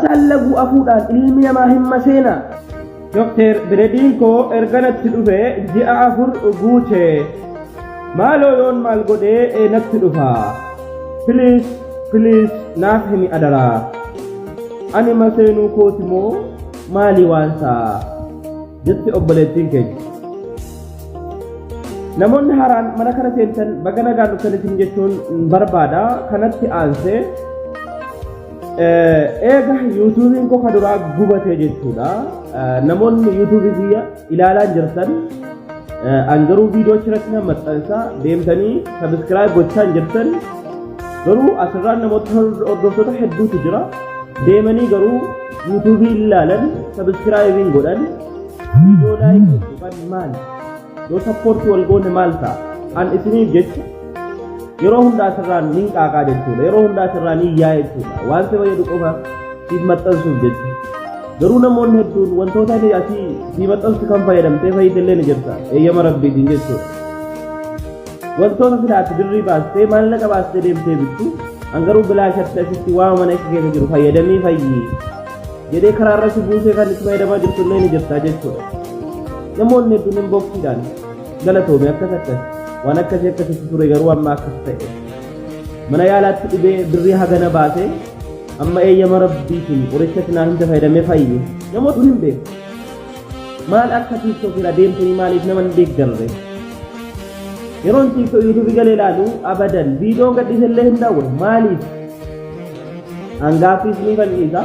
marsaallagu afuudhaan ilmi namaa hin maseena. Dr. Birediinko erganatti dhufe ji'a 4 guute. Maaloo yoon maal godhee natti dhufa. Please naaf himi adaraa. Ani maseenuu kooti moo maali waansaa jetti obboleettiin keenya. Namoonni haaraan mana kana seentan baga nagaan dhuftaniitiin jechuun barbaada. Kanatti aansee eega yuutuubiin koo kaduraa gubatee jechuudha. Namoonni yuutuubii biyya ilaalaa jirtan angaruu viidiyoo irratti nama maxxansa deemtanii sabiskiraayib gochaa jirtan garuu asirraan namoota hordoftoota hedduutu jira. Deemanii garuu yuutuubii ilaalan sabiskiraayibiin godhan viidiyoo laayik godhan maali yoo sappoortii wal goone maal ta'a an isiniif jecha yeroo hundaa asirraan nin qaaqaa jechuudha. Yeroo hundaa asirraan nin yaa jechuudha. Waan si fayyadu qofa siif maxxansuuf jechuudha. Garuu namoonni hedduun wantoota asii siif maxxansu kan fayyadamtee fayyadillee ni jirta eeyyama rabbiitiin jechuudha. Wantoota filaatti birrii baastee maallaqa baastee deemtee bittu angaruu bilaashatti asitti waa mana akka keessa jiru fayyadamii fayyi jedhee karaarra si buusee kan itti fayyadamaa jirtu illee ni jirta jechuudha. Namoonni hedduun inboksiidhaan galatoome akkas waan akkasitti ture garuu amma akkas ta'e mana yaalaatti dhibee birrii hagana baasee amma eeyyama rabbiitiin qorichatti naa hunda fayyadamee fayyi namoota hin beeku. Maal akka tiiktookiirra deemtanii maaliif nama hin deeggarre? Yeroon yuutuubii galee ilaalu abadan viidiyoon gadhiisallee hin daawwatu maaliif? Hangaafis ni bal'isa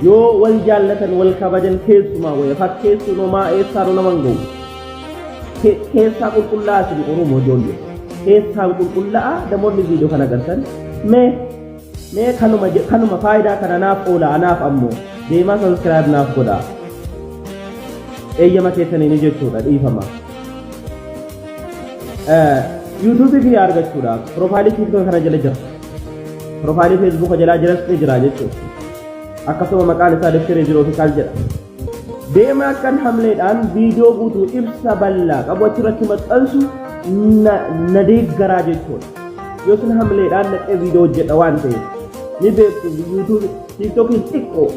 yoo wal jaallatan wal kabajan keessumaa wayii fakkeessu nomaa eessaa nama hin ga'u. Keessaa qulqullaa'aa sin Oromoo ijoollee keessaa qulqullaa'aa namoonni viidiyoo kana agartan mee kanuma faayidaa kana naaf oola anaaf ammoo deemaa sabiskiraayib naaf godhaa eeyyama keessaniin jechuudha dhiifama. YouTube fi argachuudhaaf profaayilii TikTok kana jala jira. Profaayilii Facebook jalaa jiras ni jira jechuudha. Akkasuma maqaan isaa Dr. Zero Official jedha. Deemaa akkan hamleedhaan viidiyoo guutuu ibsa bal'aa qabu achirratti maxxansu na deeggaraa jechuudha. Yoo sun hamleedhaan naqee viidiyoo hojjedha waan ta'eef ni beektu YouTube TikTokiin xiqqoo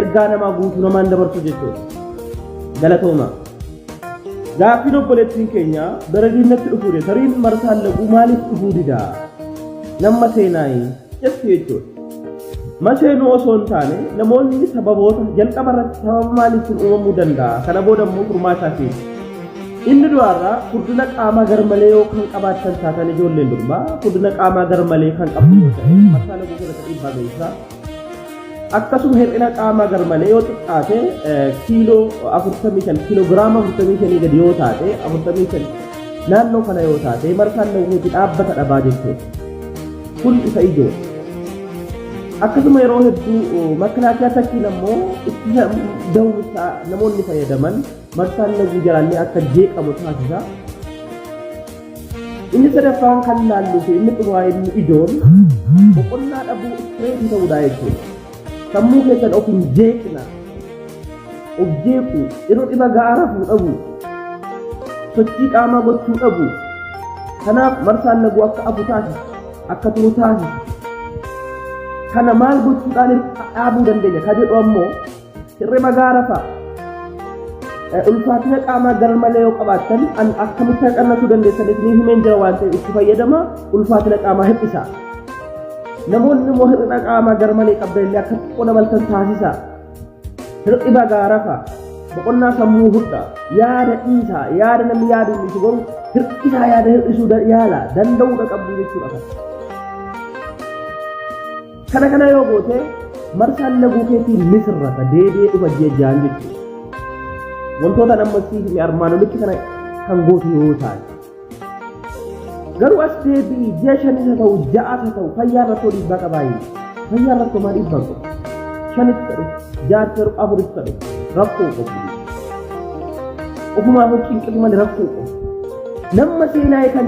ergaa namaa guutuu namaan dabarsu jechuudha. Galatooma. Gaaffiin obboleettiin keenya Birediinatti dhufuudha. Tariin marsaallagu maaliif dhufuu dida? Nama seenaayi jechuudha jechuudha. Maseenuu osoo hin taane namoonni sababoota jalqaba irratti sababa maaliitiin uumamuu danda'a? Kana booda immoo furmaataa fi inni duraarraa furdina qaamaa garmalee yoo kan qabaatan taatan ijoolleen durbaa furdina qaamaa garmalee kan qabdu yoo ta'e marsaallagu keessatti dhiibbaa geessisaa. Akkasuma hir'ina qaamaa garmalee yoo xiqqaate kiiloo 45 kiiloogiraama 45 gadi yoo taate 45 naannoo kana yoo taate marsaallagu dhaabbata dhabaa jechuudha. Kun isa ijoo. Akkasuma yeroo hedduu makalaakiyaa takkiin ammoo ittisa dawwisaa namoonni fayyadaman marsaallagu jalaallee akka jeeqamu taasisa. Inni sadaffaan kan laalluu fi inni xumuraa inni ijoon boqonnaa dhabuu istireetii ta'uudha jechuudha. Sammuu keessan of hin jeeqna of jeequ yeroo dhiba ga'aa rafuu dhabu sochii qaamaa gochuu dhabu. Kanaaf marsaallagu akka afu taasisa akka turu taasisa. Kana maal gochuudhaan dhaabuu dandeenya? Ka jedhu ammoo hirriba ga'aa rafaa ulfaatina qaamaa garmalee yoo qabaattan akkamitti haqannasuu dandeessan isinii himeen jira waan ta'eef itti fayyadama ulfaatina qaamaa hir'isa. Namoonni immoo hir'ina qaamaa garmalee qabdan illee akka xiqqoo dabaltan taasisa. Hirriba ga'aa rafaa boqonnaa sammuu hudhaa yaada dhiisaa yaada namni yaadu inni garuu hir'isaa yaada hir'isuu yaala danda'uudha qabdu jechuudha. Kana yoo goote marsaallagu keetiin ni sirrata deebi'ee dhufa jejjaan jechuudha. Wantoota namatti fi armaan olitti kana kan gootu yoo ta'e garuu as deebi'i ji'a 5 haa ta'u 6 haa ta'u fayyaa irratti dhiibbaa qabaayii fayyaa irratti maal dhiibbaa qabu 5 ta'u 6 ta'u 4 ta'u rakkoo qabu ofumaa hojii qixuma rakkoo qabu nama seenaa kan